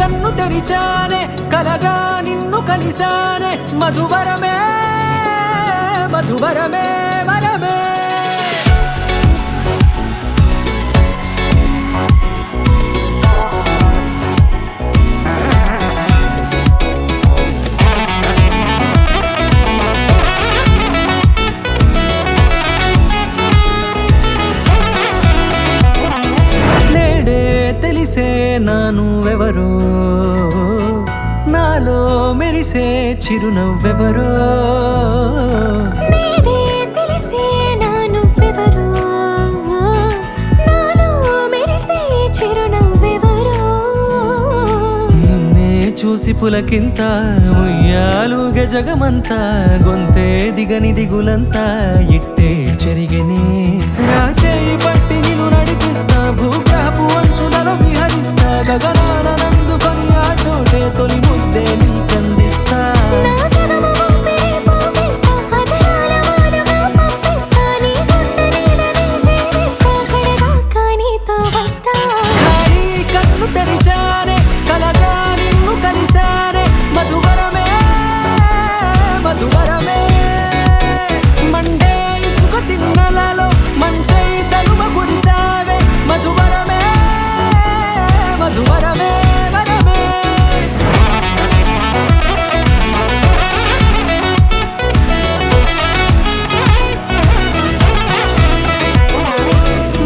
కన్ను తెరిచానే కలగా నిన్ను కలిసానే మధువరమే మధువరమే వరమే తెలిసే నానువెవరో నాలో మెరిసే చిరునవ్వెవరో నేడే తెలిసే నానువెవరో నాలో మెరిసే చిరునవ్వెవరో నిన్నే చూసి పులకింత ఉయ్యాలుగే జగమంతా గొంతే దిగని దిగులంతా ఇట్టే చెరిగెనే రాచేయి పట్టి నిన్ను నడిపిస్తా భూగ్రహపు అంచులలో విహరిస్తా గగనాన నందుకొని ఆ చోటే తొలి ముద్దే నీకందిస్తా నా సగము ఊపిరి పోగేస్తా అదరాల వాలుగా పంపిస్తా నీ గుండె నీడనే జీవిస్తా కడదాకా నీతో వస్తా ఖాళీ కన్ను తెరిచానే కలగా నిన్ను కలిసానే మధువరమే మధువరమే మండే ఇసుక తిన్నలలో మంచై చలువ కురిసావే మధువరమే మధువరమే వరమే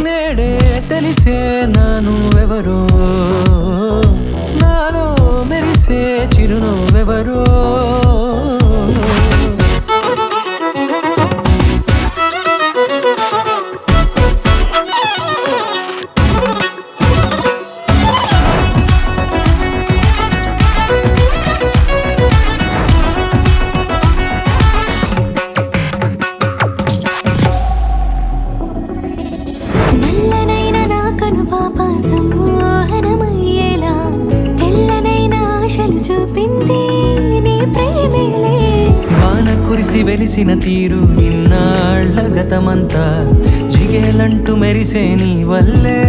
నేడే తెలిసే నానువెవరో నాలో మెరిసే చిరునవ్వెవరో నల్లనైన నా కనుపాప సమ్మోహనమయ్యేలా తెల్లనైన ఆశలు చూపింది నీ ప్రేమేలే వాన కురిసి వెలిసిన తీరు ఇన్నాళ్ల గతమంతా జిగేలంటూ మెరిసే నీ వల్లే